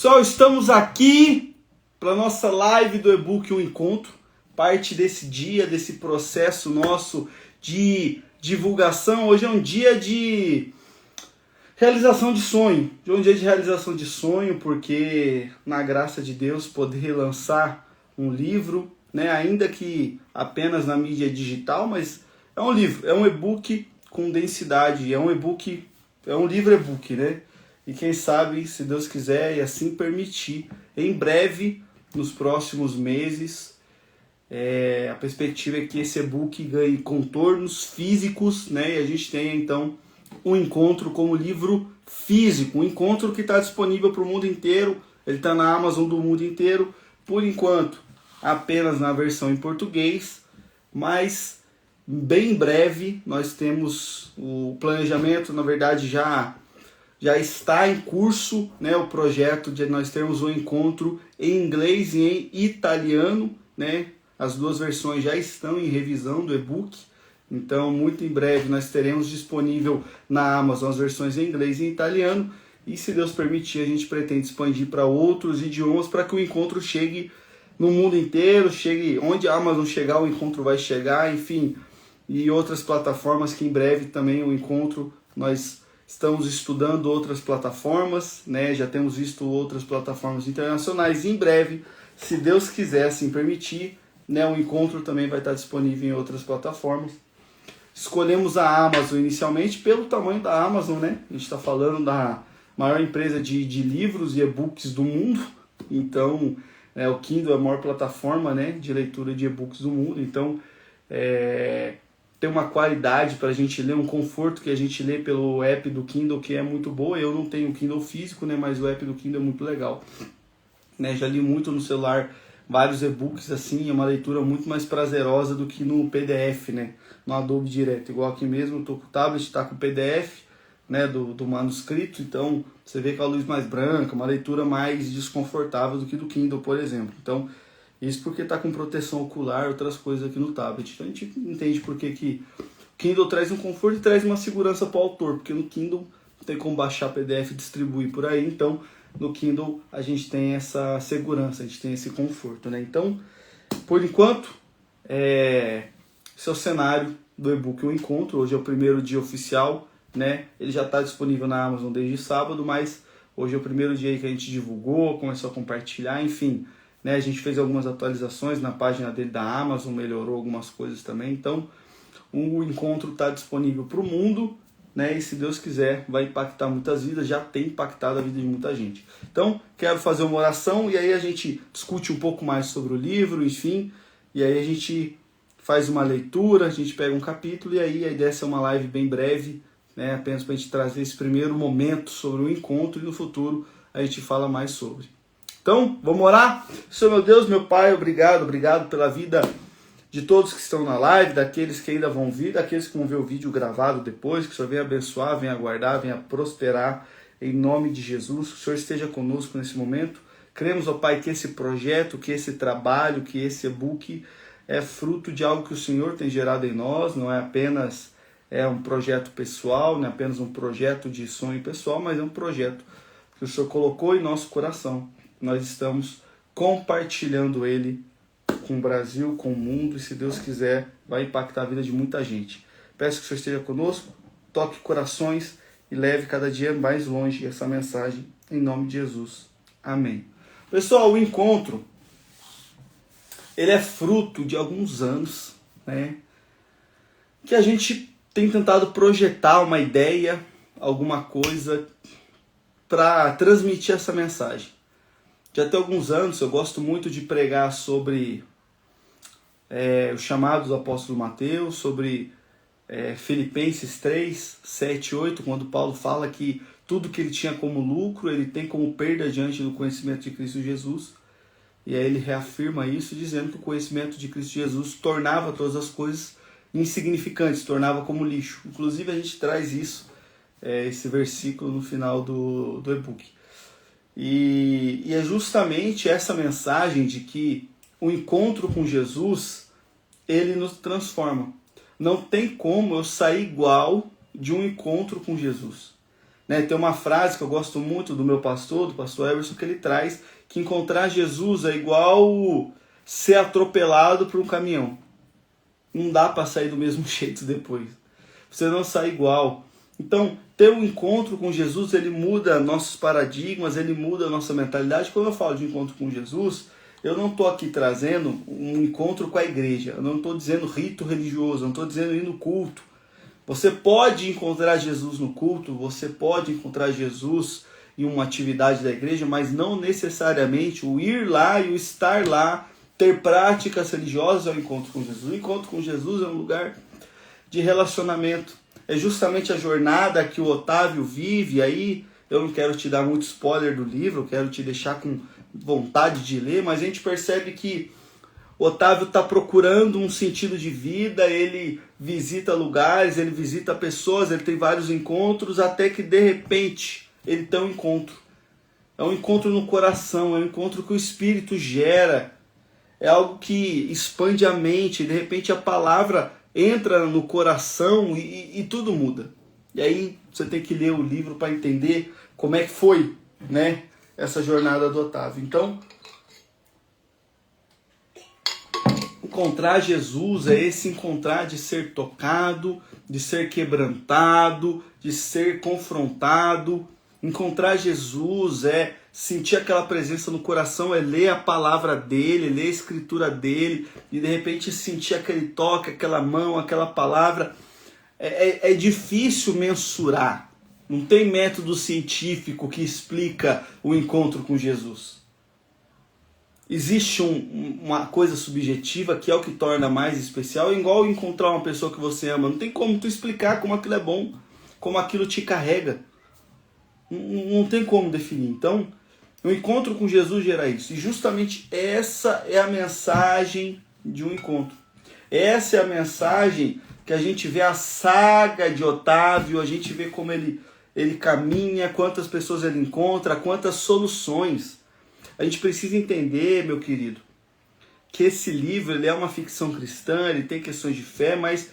Pessoal, estamos aqui para a nossa live do e-book Um Encontro, parte desse dia, desse processo nosso de divulgação. Hoje é um dia de realização de sonho, porque na graça de Deus poder lançar um livro, né, ainda que apenas na mídia digital, mas é um livro, é um e-book com densidade, é um livro e-book, né? E quem sabe, se Deus quiser e assim permitir, em breve, nos próximos meses, a perspectiva é que esse e-book ganhe contornos físicos, né? E a gente tenha então um encontro como livro físico, um encontro que está disponível para o mundo inteiro, ele está na Amazon do mundo inteiro, por enquanto apenas na versão em português, mas bem em breve nós temos o planejamento, na verdade já está em curso, né, o projeto de nós termos um encontro em inglês e em italiano, né? As duas versões já estão em revisão do e-book, então muito em breve nós teremos disponível na Amazon as versões em inglês e em italiano, e se Deus permitir a gente pretende expandir para outros idiomas para que o encontro chegue no mundo inteiro, chegue onde a Amazon chegar, o encontro vai chegar, enfim, e outras plataformas que em breve também o encontro nós estamos estudando outras plataformas, né? Já temos visto outras plataformas internacionais e em breve, se Deus quiser assim permitir, né, o encontro também vai estar disponível em outras plataformas. Escolhemos a Amazon inicialmente pelo tamanho da Amazon, né? A gente está falando da maior empresa de livros e e-books do mundo, então o Kindle é a maior plataforma, né, de leitura de e-books do mundo, então tem uma qualidade para a gente ler, um conforto que a gente lê pelo app do Kindle que é muito boa. Eu não tenho o Kindle físico, né, mas o app do Kindle é muito legal. Né, já li muito no celular vários e-books assim, é uma leitura muito mais prazerosa do que no PDF, né, no Adobe direto. Igual aqui mesmo, eu tô com o tablet, está com o PDF, né, do manuscrito, então você vê com a luz mais branca, uma leitura mais desconfortável do que do Kindle, por exemplo. Então, isso porque está com proteção ocular, outras coisas aqui no tablet. Então a gente entende por que o Kindle traz um conforto e traz uma segurança para o autor, porque no Kindle não tem como baixar PDF e distribuir por aí, então no Kindle a gente tem essa segurança, a gente tem esse conforto, né? Então, por enquanto, esse é o cenário do e-book Um Encontro. Hoje é o primeiro dia oficial, né? Ele já está disponível na Amazon desde sábado, mas hoje é o primeiro dia que a gente divulgou, começou a compartilhar, enfim, né? A gente fez algumas atualizações na página dele da Amazon, melhorou algumas coisas também, então o encontro está disponível para o mundo, né? E se Deus quiser vai impactar muitas vidas, já tem impactado a vida de muita gente. Então quero fazer uma oração e aí a gente discute um pouco mais sobre o livro, enfim, e aí a gente faz uma leitura, a gente pega um capítulo e aí a ideia é ser uma live bem breve, né? Apenas para a gente trazer esse primeiro momento sobre o encontro e no futuro a gente fala mais sobre. Então, vamos orar? Senhor meu Deus, meu Pai, obrigado pela vida de todos que estão na live, daqueles que ainda vão vir, daqueles que vão ver o vídeo gravado depois, que o Senhor venha abençoar, venha guardar, venha prosperar, em nome de Jesus, que o Senhor esteja conosco nesse momento. Cremos, ó Pai, que esse projeto, que esse trabalho, que esse e-book é fruto de algo que o Senhor tem gerado em nós, não é apenas um projeto pessoal, não é apenas um projeto de sonho pessoal, mas é um projeto que o Senhor colocou em nosso coração. Nós estamos compartilhando ele com o Brasil, com o mundo, e se Deus quiser, vai impactar a vida de muita gente. Peço que o Senhor esteja conosco, toque corações e leve cada dia mais longe essa mensagem, em nome de Jesus. Amém. Pessoal, o encontro, ele é fruto de alguns anos, né, que a gente tem tentado projetar uma ideia, alguma coisa, para transmitir essa mensagem. Já tem alguns anos eu gosto muito de pregar sobre o chamado do apóstolo Mateus, sobre Filipenses 3, 7, 8, quando Paulo fala que tudo que ele tinha como lucro, ele tem como perda diante do conhecimento de Cristo Jesus. E aí ele reafirma isso, dizendo que o conhecimento de Cristo Jesus tornava todas as coisas insignificantes, tornava como lixo. Inclusive a gente traz isso, esse versículo no final do e-book. E é justamente essa mensagem de que o encontro com Jesus, ele nos transforma. Não tem como eu sair igual de um encontro com Jesus. né? Tem uma frase que eu gosto muito do meu pastor, do pastor Everson, que ele traz, que encontrar Jesus é igual ser atropelado por um caminhão. Não dá para sair do mesmo jeito depois. Você não sai igual. Então, ter um encontro com Jesus, ele muda nossos paradigmas, ele muda a nossa mentalidade. Quando eu falo de encontro com Jesus, eu não estou aqui trazendo um encontro com a igreja. Eu não estou dizendo rito religioso, eu não estou dizendo ir no culto. Você pode encontrar Jesus no culto, você pode encontrar Jesus em uma atividade da igreja, mas não necessariamente o ir lá e o estar lá, ter práticas religiosas é o encontro com Jesus. O encontro com Jesus é um lugar de relacionamento. É justamente a jornada que o Otávio vive aí. Eu não quero te dar muito spoiler do livro, eu quero te deixar com vontade de ler, mas a gente percebe que o Otávio está procurando um sentido de vida, ele visita lugares, ele visita pessoas, ele tem vários encontros, até que de repente ele tem um encontro. É um encontro no coração, é um encontro que o Espírito gera, é algo que expande a mente, de repente a palavra entra no coração e tudo muda. E aí você tem que ler o livro para entender como é que foi, né, essa jornada do Otávio. Então, encontrar Jesus é esse encontrar de ser tocado, de ser quebrantado, de ser confrontado. Encontrar Jesus é sentir aquela presença no coração, é ler a palavra dele, ler a escritura dele, e de repente sentir aquele toque, aquela mão, aquela palavra. É difícil mensurar. Não tem método científico que explica o encontro com Jesus. Existe uma coisa subjetiva que é o que torna mais especial, é igual encontrar uma pessoa que você ama. Não tem como tu explicar como aquilo é bom, como aquilo te carrega. Não tem como definir. Então, o encontro com Jesus gera isso. E justamente essa é a mensagem de um encontro. Essa é a mensagem que a gente vê a saga de Otávio, a gente vê como ele caminha, quantas pessoas ele encontra, quantas soluções. A gente precisa entender, meu querido, que esse livro ele é uma ficção cristã, ele tem questões de fé, mas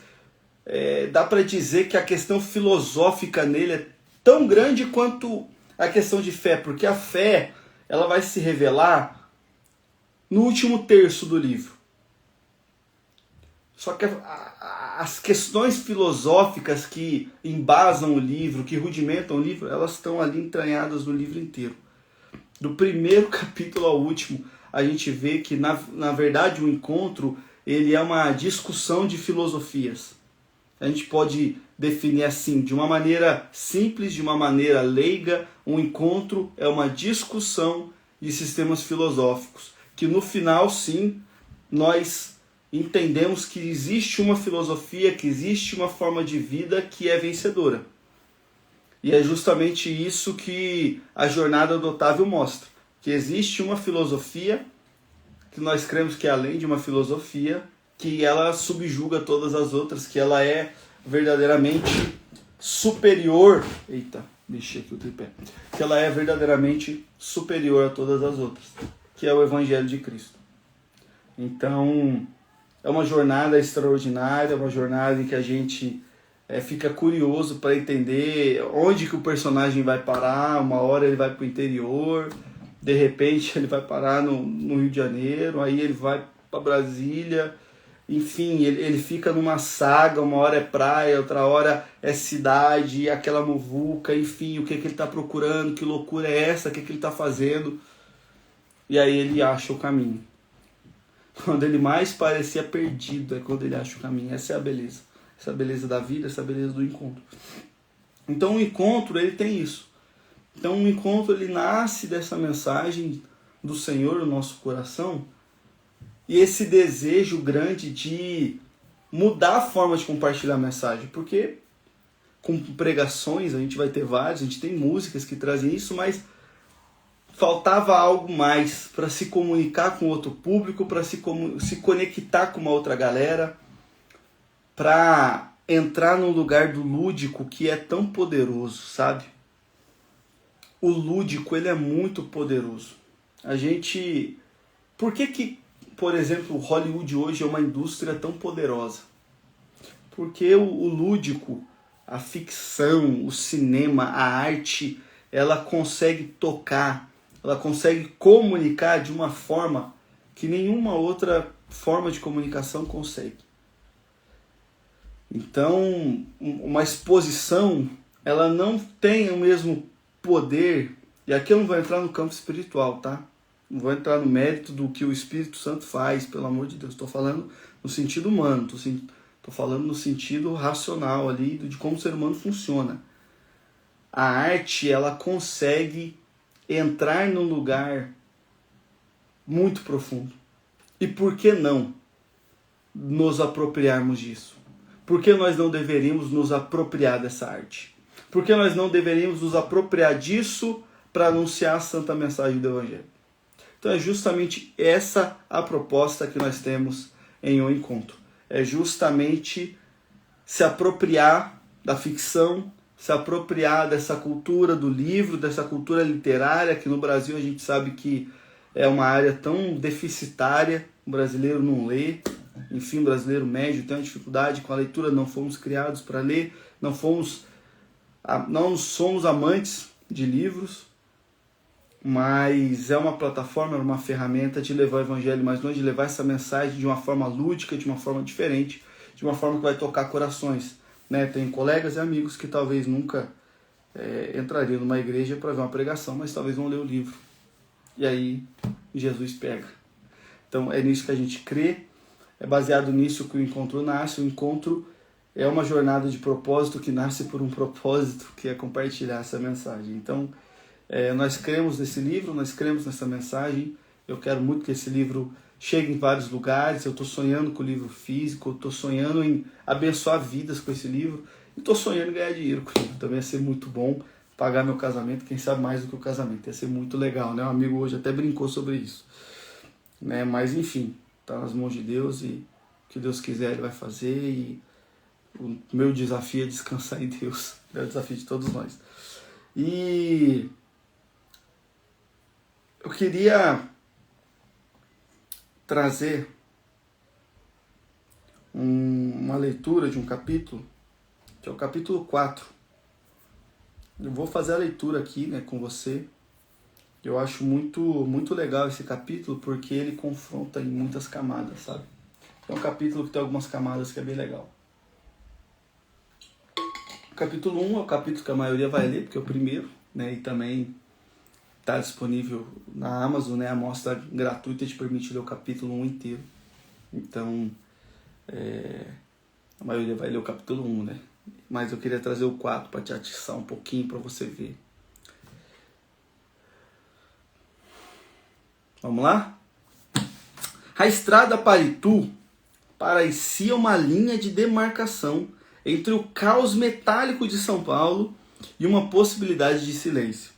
dá para dizer que a questão filosófica nele é tão grande quanto a questão de fé, porque a fé ela vai se revelar no último terço do livro. Só que as questões filosóficas que embasam o livro, que rudimentam o livro, elas estão ali entranhadas no livro inteiro. Do primeiro capítulo ao último, a gente vê que, na verdade, o encontro ele é uma discussão de filosofias. A gente pode definir assim, de uma maneira simples, de uma maneira leiga, um encontro é uma discussão de sistemas filosóficos, que no final, sim, nós entendemos que existe uma filosofia, que existe uma forma de vida que é vencedora. E é justamente isso que a jornada do Otávio mostra, que existe uma filosofia, que nós cremos que é além de uma filosofia, que ela subjuga todas as outras, que ela é verdadeiramente superior. Eita, mexi aqui o tripé. Que ela é verdadeiramente superior a todas as outras, que é o Evangelho de Cristo. Então, é uma jornada extraordinária, uma jornada em que a gente fica curioso para entender onde que o personagem vai parar. Uma hora ele vai para o interior, de repente ele vai parar no Rio de Janeiro, aí ele vai para Brasília. Enfim, ele fica numa saga, uma hora é praia, outra hora é cidade, aquela muvuca, enfim, o que ele está procurando, que loucura é essa, o que ele está fazendo. E aí ele acha o caminho. Quando ele mais parecia perdido é quando ele acha o caminho. Essa é a beleza. Essa é a beleza da vida, essa é a beleza do encontro. Então o encontro, ele tem isso. Então o encontro, ele nasce dessa mensagem do Senhor no nosso coração, e esse desejo grande de mudar a forma de compartilhar a mensagem. Porque com pregações, a gente vai ter várias, a gente tem músicas que trazem isso, mas faltava algo mais para se comunicar com outro público, para se conectar com uma outra galera, para entrar no lugar do lúdico, que é tão poderoso, sabe? O lúdico, ele é muito poderoso. Por que, por exemplo, Hollywood hoje é uma indústria tão poderosa? Porque o lúdico a ficção, o cinema, a arte, ela consegue tocar, ela consegue comunicar de uma forma que nenhuma outra forma de comunicação consegue. Então, uma exposição, ela não tem o mesmo poder, e aqui eu não vou entrar no campo espiritual, tá? Não vou entrar no mérito do que o Espírito Santo faz, pelo amor de Deus. Estou falando no sentido humano, estou falando no sentido racional ali, de como o ser humano funciona. A arte, ela consegue entrar num lugar muito profundo. E por que não nos apropriarmos disso? Por que nós não deveríamos nos apropriar dessa arte? Por que nós não deveríamos nos apropriar disso para anunciar a santa mensagem do Evangelho? Então é justamente essa a proposta que nós temos em Um Encontro. É justamente se apropriar da ficção, se apropriar dessa cultura do livro, dessa cultura literária, que no Brasil a gente sabe que é uma área tão deficitária, o brasileiro não lê, enfim, o brasileiro médio tem uma dificuldade com a leitura, não fomos criados para ler, não somos amantes de livros, mas é uma plataforma, é uma ferramenta de levar o Evangelho mais longe, de levar essa mensagem de uma forma lúdica, de uma forma diferente, de uma forma que vai tocar corações. Né? Tem colegas e amigos que talvez nunca entrariam numa igreja para ver uma pregação, mas talvez vão ler o livro. E aí Jesus pega. Então é nisso que a gente crê, é baseado nisso que o encontro nasce. O encontro é uma jornada de propósito que nasce por um propósito, que é compartilhar essa mensagem. Então, nós cremos nesse livro, nós cremos nessa mensagem. Eu quero muito que esse livro chegue em vários lugares. Eu estou sonhando com o livro físico, eu estou sonhando em abençoar vidas com esse livro. E estou sonhando em ganhar dinheiro com o livro. Também ia ser muito bom pagar meu casamento, quem sabe mais do que o casamento. Ia ser muito legal, né? Um amigo hoje até brincou sobre isso. Né? Mas enfim, está nas mãos de Deus e o que Deus quiser Ele vai fazer. E o meu desafio é descansar em Deus. É o desafio de todos nós. E eu queria trazer uma leitura de um capítulo, que é o capítulo 4. Eu vou fazer a leitura aqui, né, com você. Eu acho muito legal esse capítulo, porque ele confronta em muitas camadas, sabe? É um capítulo que tem algumas camadas que é bem legal. O capítulo 1 é o capítulo que a maioria vai ler, porque é o primeiro, né, e também está disponível na Amazon, né? A amostra gratuita te permite ler o capítulo 1 inteiro. Então, a maioria vai ler o capítulo 1, né? Mas eu queria trazer o 4 para te atiçar um pouquinho, para você ver. Vamos lá? A estrada para Itu parecia uma linha de demarcação entre o caos metálico de São Paulo e uma possibilidade de silêncio.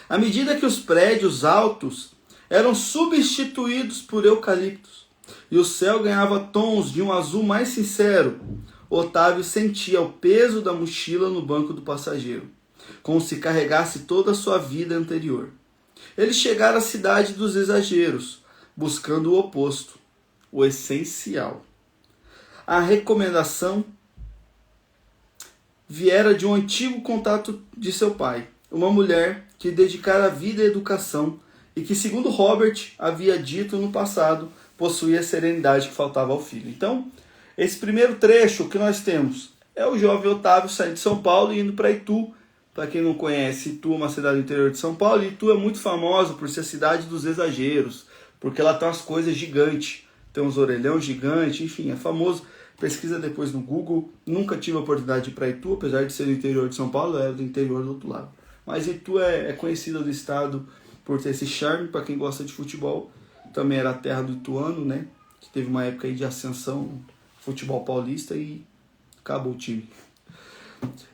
À medida que os prédios altos eram substituídos por eucaliptos e o céu ganhava tons de um azul mais sincero, Otávio sentia o peso da mochila no banco do passageiro, como se carregasse toda a sua vida anterior. Ele chegara à cidade dos exageros, buscando o oposto, o essencial. A recomendação viera de um antigo contato de seu pai, uma mulher que dedicara a vida à educação e que, segundo Robert havia dito no passado, possuía a serenidade que faltava ao filho. Então, esse primeiro trecho que nós temos é o jovem Otávio saindo de São Paulo e indo para Itu. Para quem não conhece, Itu é uma cidade do interior de São Paulo, e Itu é muito famosa por ser a cidade dos exageros, porque ela tem umas coisas gigantes, tem uns orelhão gigantes, enfim, é famoso. Pesquisa depois no Google. Nunca tive a oportunidade de ir para Itu, apesar de ser do interior de São Paulo, era do interior do outro lado. Mas Itu é conhecida do estado por ter esse charme, para quem gosta de futebol. Também era a terra do Ituano, né? Que teve uma época aí de ascensão no futebol paulista e acabou o time.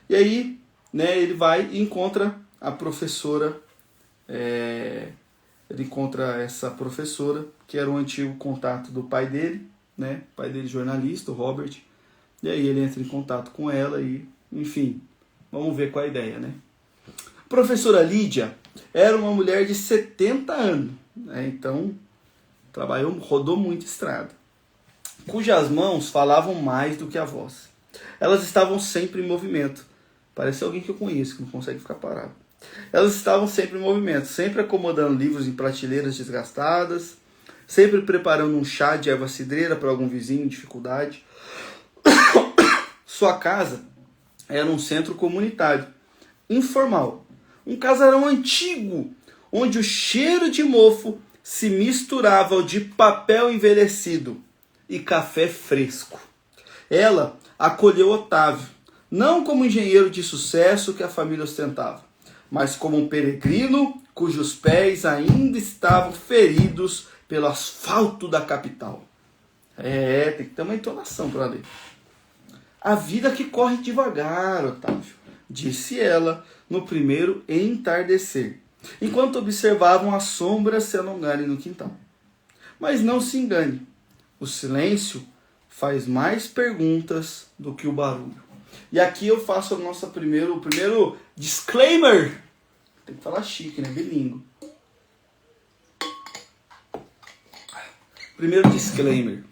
E aí, né, ele vai e encontra a professora, ele encontra essa professora, que era um antigo contato do pai dele, né? O pai dele jornalista, o Robert. E aí ele entra em contato com ela e, enfim, vamos ver qual é a ideia, né? A professora Lídia era uma mulher de 70 anos, né? Então rodou muita estrada, cujas mãos falavam mais do que a voz. Elas estavam sempre em movimento, Parece alguém que eu conheço, que não consegue ficar parado. Elas estavam sempre em movimento, sempre acomodando livros em prateleiras desgastadas, sempre preparando um chá de erva cidreira para algum vizinho em dificuldade. Sua casa era um centro comunitário, informal. Um casarão antigo, onde o cheiro de mofo se misturava ao de papel envelhecido e café fresco. Ela acolheu Otávio, não como engenheiro de sucesso que a família ostentava, mas como um peregrino cujos pés ainda estavam feridos pelo asfalto da capital. Tem que ter uma entonação para ler. A vida que corre devagar, Otávio, disse ela no primeiro entardecer, enquanto observavam as sombras se alongarem no quintal. Mas não se engane, o silêncio faz mais perguntas do que o barulho. E aqui eu faço o primeiro disclaimer. Tem que falar chique, né? Bilíngue. Primeiro disclaimer.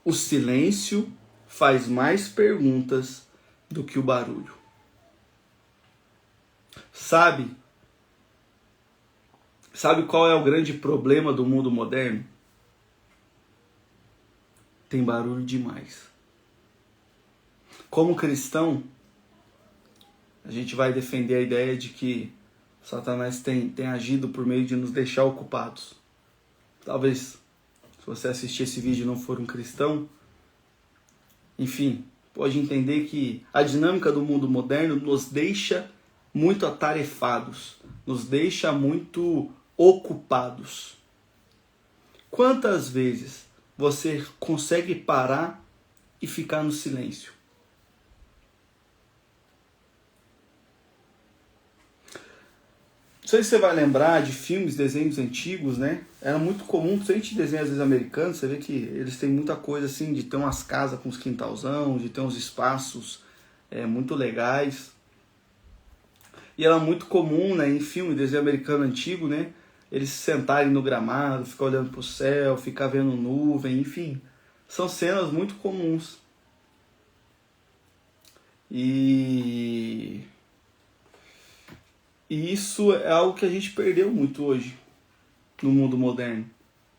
O silêncio faz mais perguntas do que o barulho. Sabe qual é o grande problema do mundo moderno? Tem barulho demais. Como cristão, a gente vai defender a ideia de que Satanás tem agido por meio de nos deixar ocupados. Talvez, se você assistir esse vídeo e não for um cristão, enfim, pode entender que a dinâmica do mundo moderno nos deixa muito atarefados, nos deixa muito ocupados. Quantas vezes você consegue parar e ficar no silêncio? Não sei se você vai lembrar de filmes, desenhos antigos, né? Era muito comum, principalmente desenhos às vezes americanos, você vê que eles têm muita coisa assim, de ter umas casas com uns quintalzão, de ter uns espaços muito legais. E era muito comum, né, em filme, desenho americano antigo, né? Eles se sentarem no gramado, ficar olhando pro céu, ficar vendo nuvem, enfim. São cenas muito comuns. E isso é algo que a gente perdeu muito hoje no mundo moderno.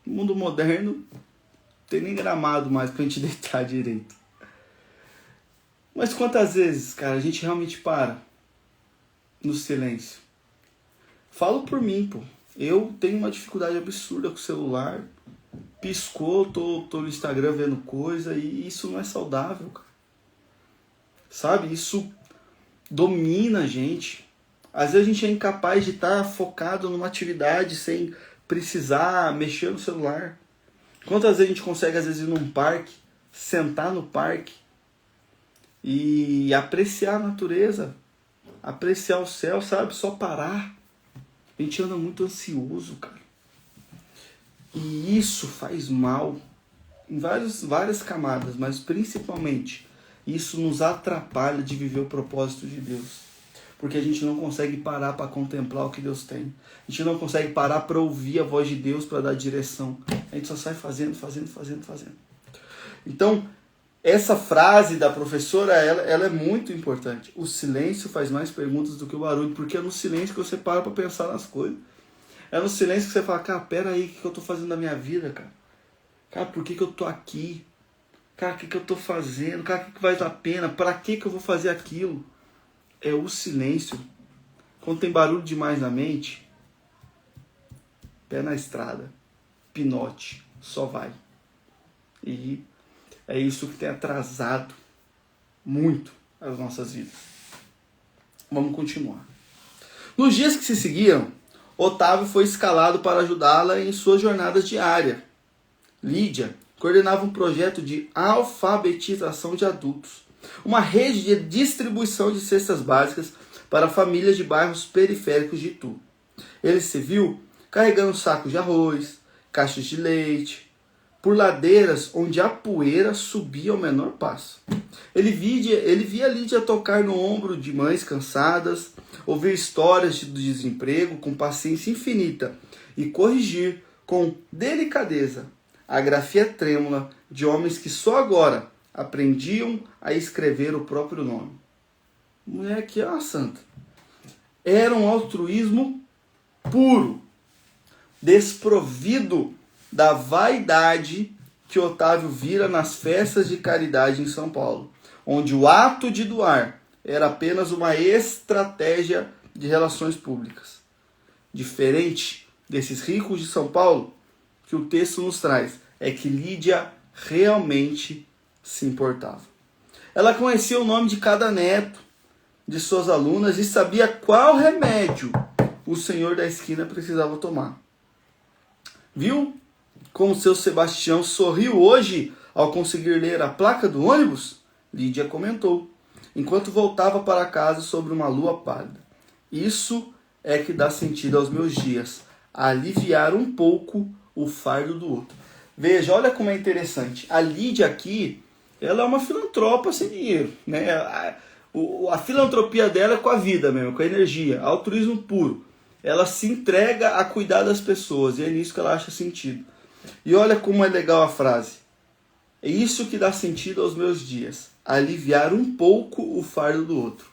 No mundo moderno não tem nem gramado mais pra gente deitar direito. Mas quantas vezes, cara, a gente realmente para no silêncio? Falo por mim, pô. Eu tenho uma dificuldade absurda com o celular. Piscou, tô no Instagram vendo coisa e isso não é saudável, cara. Sabe? Isso domina a gente. Às vezes a gente é incapaz de estar focado numa atividade sem precisar mexer no celular. Quantas vezes a gente consegue, às vezes, ir num parque, sentar no parque e apreciar a natureza, apreciar o céu, sabe? Só parar. A gente anda muito ansioso, cara. E isso faz mal em várias camadas, mas principalmente isso nos atrapalha de viver o propósito de Deus. Porque a gente não consegue parar para contemplar o que Deus tem. A gente não consegue parar para ouvir a voz de Deus, para dar direção. A gente só sai fazendo. Então, essa frase da professora, ela é muito importante. O silêncio faz mais perguntas do que o barulho, porque é no silêncio que você para pensar nas coisas. É no silêncio que você fala, cara, peraí, o que eu tô fazendo na minha vida, cara? Cara, por que eu tô aqui? Cara, o que eu tô fazendo? Cara, o que vale a pena? Para que eu vou fazer aquilo? É o silêncio. Quando tem barulho demais na mente, pé na estrada, pinote, só vai. E é isso que tem atrasado muito as nossas vidas. Vamos continuar. Nos dias que se seguiram, Otávio foi escalado para ajudá-la em suas jornadas diárias. Lídia coordenava um projeto de alfabetização de adultos, uma rede de distribuição de cestas básicas para famílias de bairros periféricos de Itu. Ele se viu carregando sacos de arroz, caixas de leite, por ladeiras onde a poeira subia ao menor passo. Ele via Lídia tocar no ombro de mães cansadas, ouvir histórias do desemprego com paciência infinita e corrigir com delicadeza a grafia trêmula de homens que só agora aprendiam a escrever o próprio nome. Mulher que é uma santa. Era um altruísmo puro, desprovido da vaidade que Otávio vira nas festas de caridade em São Paulo, onde o ato de doar era apenas uma estratégia de relações públicas. Diferente desses ricos de São Paulo, que o texto nos traz é que Lídia realmente se importava. Ela conhecia o nome de cada neto de suas alunas e sabia qual remédio o senhor da esquina precisava tomar. Viu como seu Sebastião sorriu hoje ao conseguir ler a placa do ônibus? Lídia comentou, enquanto voltava para casa sobre uma lua pálida. Isso é que dá sentido aos meus dias, aliviar um pouco o fardo do outro. Veja, olha como é interessante. A Lídia aqui, ela é uma filantropa sem dinheiro, né? A filantropia dela é com a vida mesmo, com a energia, altruísmo puro. Ela se entrega a cuidar das pessoas e é nisso que ela acha sentido. E olha como é legal a frase. É isso que dá sentido aos meus dias, aliviar um pouco o fardo do outro.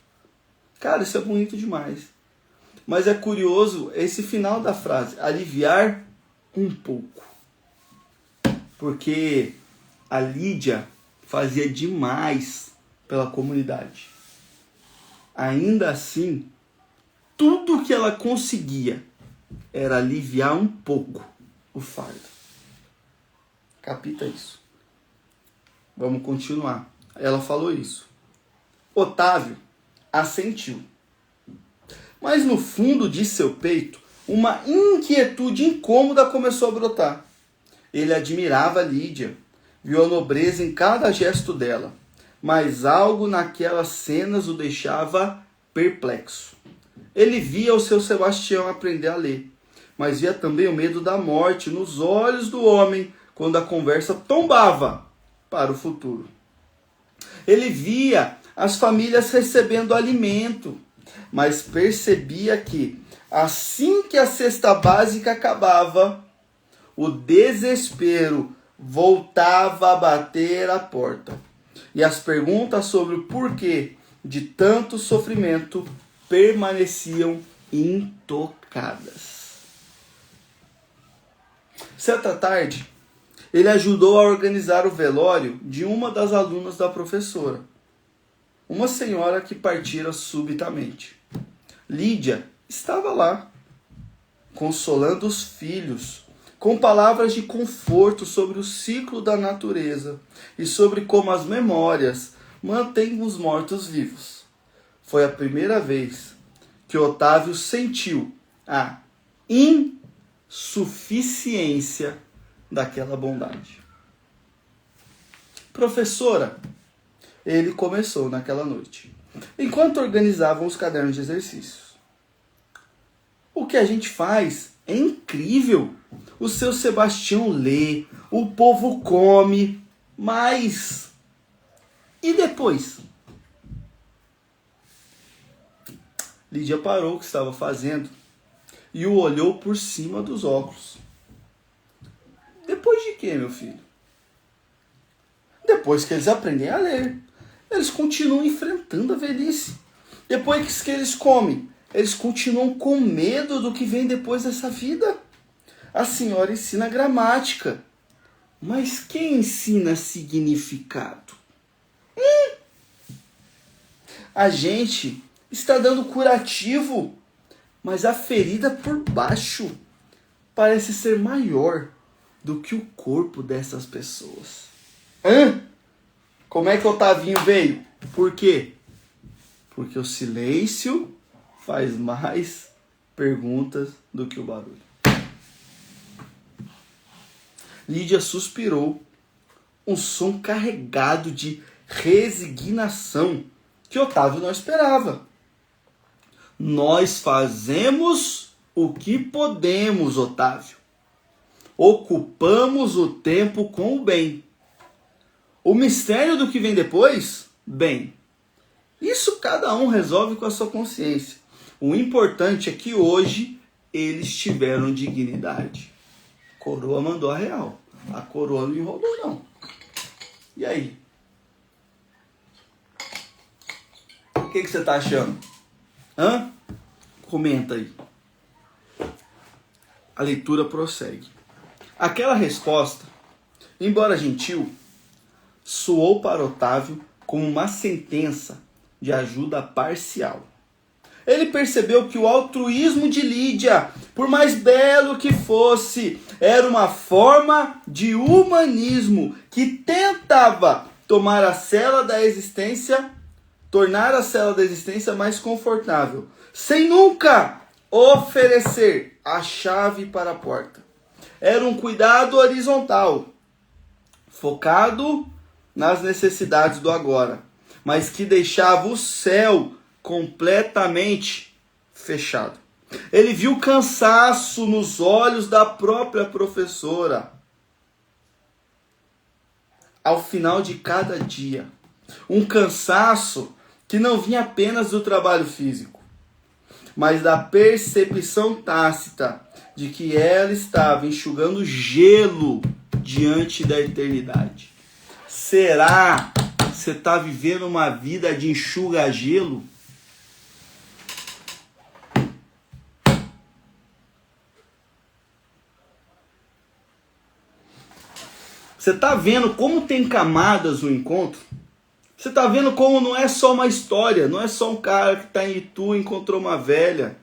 Cara, isso é bonito demais. Mas é curioso esse final da frase, aliviar um pouco. Porque a Lídia fazia demais pela comunidade. Ainda assim, tudo que ela conseguia era aliviar um pouco o fardo. Capita isso. Vamos continuar. Ela falou isso. Otávio assentiu. Mas no fundo de seu peito, uma inquietude incômoda começou a brotar. Ele admirava Lídia, viu a nobreza em cada gesto dela, mas algo naquelas cenas o deixava perplexo. Ele via o seu Sebastião aprender a ler, mas via também o medo da morte nos olhos do homem quando a conversa tombava para o futuro. Ele via as famílias recebendo alimento, mas percebia que, assim que a cesta básica acabava, o desespero voltava a bater a porta. E as perguntas sobre o porquê de tanto sofrimento permaneciam intocadas. Certa tarde, ele ajudou a organizar o velório de uma das alunas da professora, uma senhora que partira subitamente. Lídia estava lá, consolando os filhos, com palavras de conforto sobre o ciclo da natureza e sobre como as memórias mantêm os mortos vivos. Foi a primeira vez que Otávio sentiu a insuficiência daquela bondade. Professora, ele começou naquela noite, enquanto organizavam os cadernos de exercícios. O que a gente faz é incrível. O seu Sebastião lê, o povo come, mas... E depois? Lídia parou o que estava fazendo e o olhou por cima dos óculos. Depois de quê, meu filho? Depois que eles aprendem a ler. Eles continuam enfrentando a velhice. Depois que eles comem, eles continuam com medo do que vem depois dessa vida. A senhora ensina gramática. Mas quem ensina significado? A gente está dando curativo, mas a ferida por baixo parece ser maior do que o corpo dessas pessoas. Como é que Otavinho veio? Por quê? Porque o silêncio faz mais perguntas do que o barulho. Lídia suspirou, um som carregado de resignação que Otávio não esperava. Nós fazemos o que podemos, Otávio. Ocupamos o tempo com o bem. O mistério do que vem depois? Bem, isso cada um resolve com a sua consciência. O importante é que hoje eles tiveram dignidade. A coroa mandou a real. A coroa não enrolou, não. E aí? que você está achando? Hã? Comenta aí. A leitura prossegue. Aquela resposta, embora gentil, soou para Otávio como uma sentença de ajuda parcial. Ele percebeu que o altruísmo de Lídia, por mais belo que fosse, era uma forma de humanismo que tentava tornar a cela da existência mais confortável, sem nunca oferecer a chave para a porta. Era um cuidado horizontal, focado nas necessidades do agora, mas que deixava o céu completamente fechado. Ele viu cansaço nos olhos da própria professora ao final de cada dia. Um cansaço que não vinha apenas do trabalho físico, mas da percepção tácita de que ela estava enxugando gelo diante da eternidade. Será que você está vivendo uma vida de enxuga-gelo? Você está vendo como tem camadas o encontro? Você está vendo como não é só uma história, não é só um cara que está em Itu e encontrou uma velha.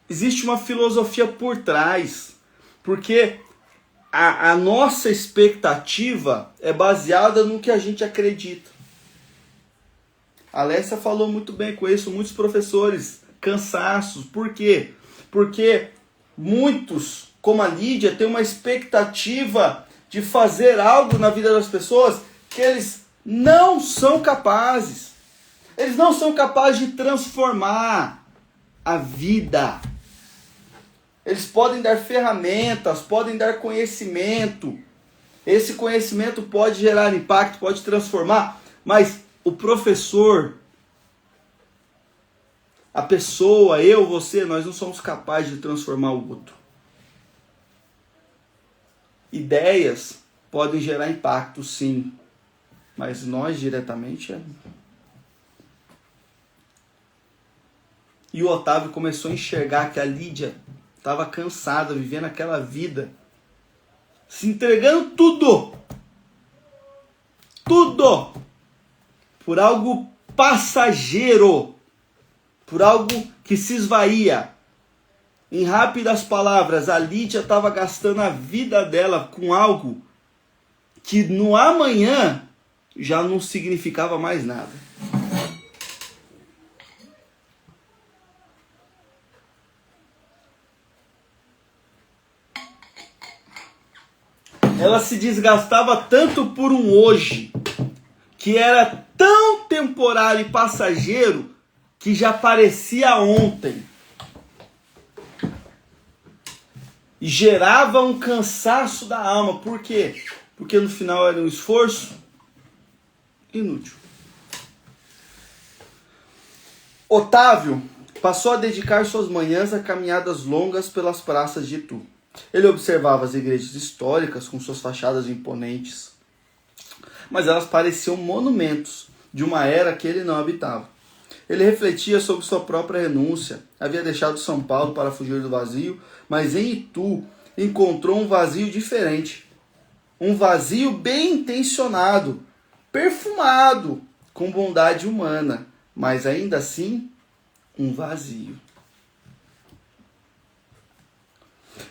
Existe uma filosofia por trás, porque a nossa expectativa é baseada no que a gente acredita. A Alessia falou muito bem, conheço muitos professores cansaços. Por quê? Porque muitos, como a Lídia, têm uma expectativa de fazer algo na vida das pessoas que eles não são capazes. Eles não são capazes de transformar a vida. Eles podem dar ferramentas, podem dar conhecimento. Esse conhecimento pode gerar impacto, pode transformar, mas o professor, a pessoa, eu, você, nós não somos capazes de transformar o outro. Ideias podem gerar impacto, sim, mas nós diretamente é. E o Otávio começou a enxergar que a Lídia estava cansada, vivendo aquela vida, se entregando tudo, por algo passageiro, por algo que se esvaía. Em rápidas palavras, a Lídia estava gastando a vida dela com algo que no amanhã já não significava mais nada. Ela se desgastava tanto por um hoje, que era tão temporário e passageiro, que já parecia ontem. E gerava um cansaço da alma. Por quê? Porque no final era um esforço inútil. Otávio passou a dedicar suas manhãs a caminhadas longas pelas praças de Itu. Ele observava as igrejas históricas com suas fachadas imponentes, mas elas pareciam monumentos de uma era que ele não habitava. Ele refletia sobre sua própria renúncia. Havia deixado São Paulo para fugir do vazio, mas em Itu encontrou um vazio diferente. Um vazio bem intencionado, perfumado, com bondade humana, mas ainda assim um vazio.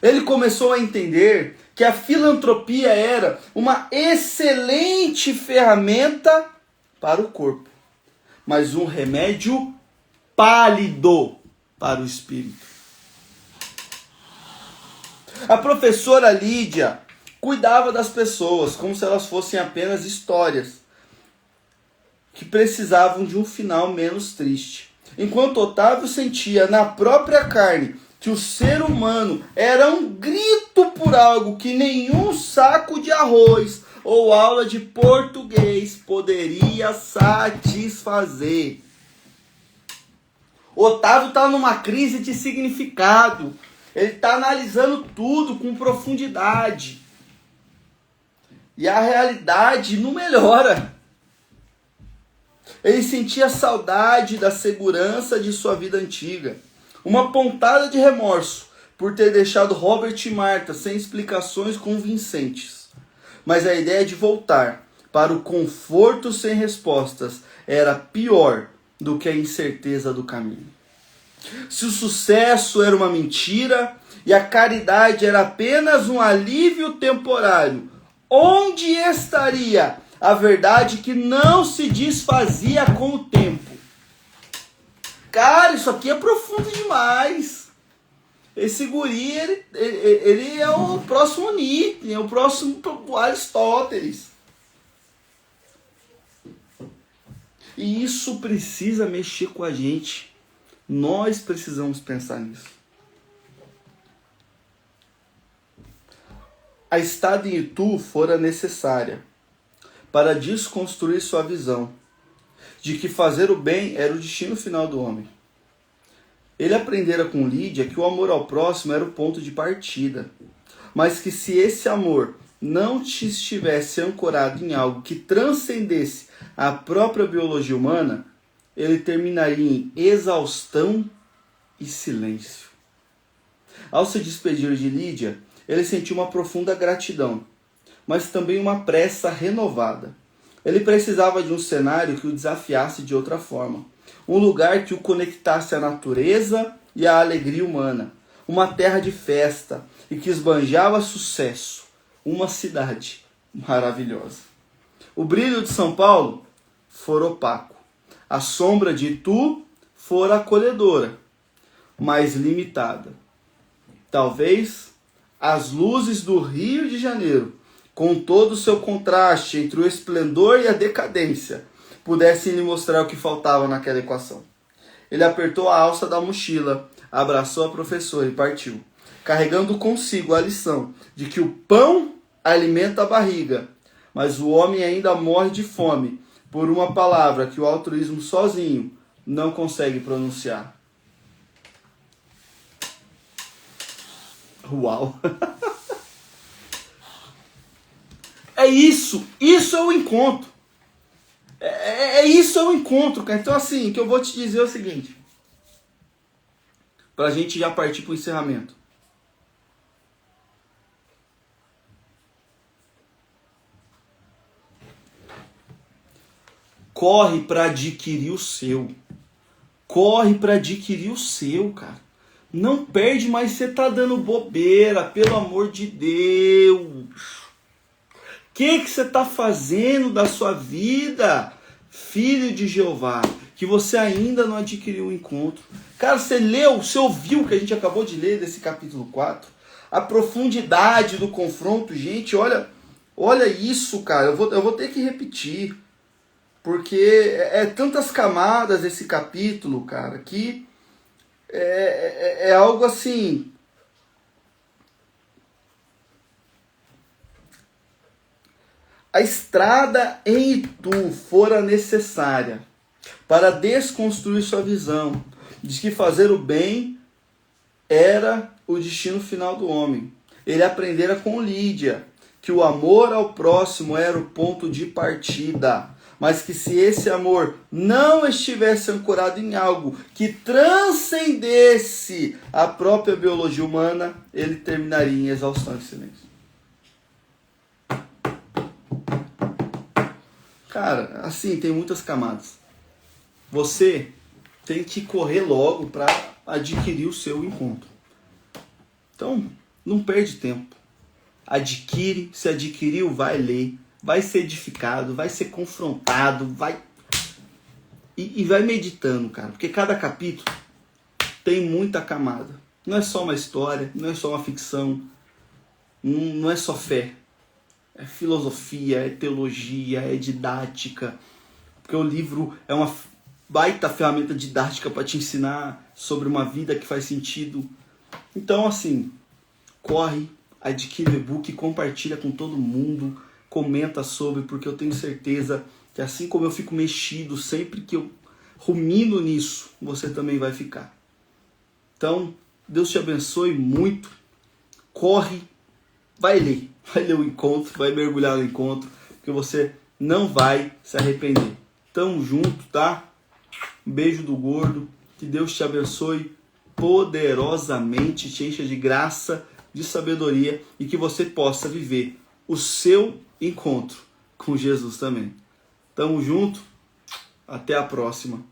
Ele começou a entender que a filantropia era uma excelente ferramenta para o corpo, mas um remédio pálido para o espírito. A professora Lídia cuidava das pessoas como se elas fossem apenas histórias que precisavam de um final menos triste. Enquanto Otávio sentia na própria carne que o ser humano era um grito por algo que nenhum saco de arroz ou aula de português poderia satisfazer. Otávio está numa crise de significado. Ele está analisando tudo com profundidade. E a realidade não melhora. Ele sentia saudade da segurança de sua vida antiga. Uma pontada de remorso por ter deixado Robert e Martha sem explicações convincentes. Mas a ideia de voltar para o conforto sem respostas era pior do que a incerteza do caminho. Se o sucesso era uma mentira e a caridade era apenas um alívio temporário, onde estaria a verdade que não se desfazia com o tempo? Cara, isso aqui é profundo demais. Esse guri, ele é o próximo Nietzsche, é o próximo Aristóteles. E isso precisa mexer com a gente. Nós precisamos pensar nisso. A estada em Itu fora necessária para desconstruir sua visão de que fazer o bem era o destino final do homem. Ele aprendera com Lídia que o amor ao próximo era o ponto de partida, mas que se esse amor não estivesse ancorado em algo que transcendesse a própria biologia humana, ele terminaria em exaustão e silêncio. Ao se despedir de Lídia, ele sentiu uma profunda gratidão, mas também uma pressa renovada. Ele precisava de um cenário que o desafiasse de outra forma. Um lugar que o conectasse à natureza e à alegria humana. Uma terra de festa e que esbanjava sucesso. Uma cidade maravilhosa. O brilho de São Paulo fora opaco. A sombra de Itu fora acolhedora, mas limitada. Talvez as luzes do Rio de Janeiro, com todo o seu contraste entre o esplendor e a decadência, pudessem lhe mostrar o que faltava naquela equação. Ele apertou a alça da mochila, abraçou a professora e partiu, carregando consigo a lição de que o pão alimenta a barriga, mas o homem ainda morre de fome por uma palavra que o altruísmo sozinho não consegue pronunciar. Uau! É isso é o encontro. Isso é o encontro, cara. Então, assim, o que eu vou te dizer é o seguinte, pra gente já partir pro encerramento. Corre para adquirir o seu. Corre para adquirir o seu, cara. Não perde, mas você tá dando bobeira, pelo amor de Deus. O que você tá fazendo da sua vida, filho de Jeová, que você ainda não adquiriu o encontro? Cara, você ouviu o que a gente acabou de ler desse capítulo 4? A profundidade do confronto, gente, olha isso, cara. Eu vou ter que repetir. Porque é tantas camadas esse capítulo, cara, que é algo assim. A estrada em Itu fora necessária para desconstruir sua visão de que fazer o bem era o destino final do homem. Ele aprendera com Lídia que o amor ao próximo era o ponto de partida, mas que se esse amor não estivesse ancorado em algo que transcendesse a própria biologia humana, ele terminaria em exaustão e silêncio. Cara, assim, tem muitas camadas. Você tem que correr logo para adquirir o seu encontro. Então, não perde tempo. Adquire, se adquiriu, vai ler. Vai ser edificado, vai ser confrontado, vai... E vai meditando, cara. Porque cada capítulo tem muita camada. Não é só uma história, não é só uma ficção, não é só fé. É filosofia, é teologia, é didática. Porque o livro é uma baita ferramenta didática para te ensinar sobre uma vida que faz sentido. Então, assim, corre, adquire o e-book, compartilha com todo mundo, comenta sobre, porque eu tenho certeza que assim como eu fico mexido sempre que eu rumino nisso, você também vai ficar. Então, Deus te abençoe muito. Corre, vai ler o encontro, vai mergulhar no encontro, porque você não vai se arrepender. Tamo junto, tá? Um beijo do gordo. Que Deus te abençoe poderosamente, te encha de graça, de sabedoria e que você possa viver o seu encontro com Jesus também. Tamo junto. Até a próxima.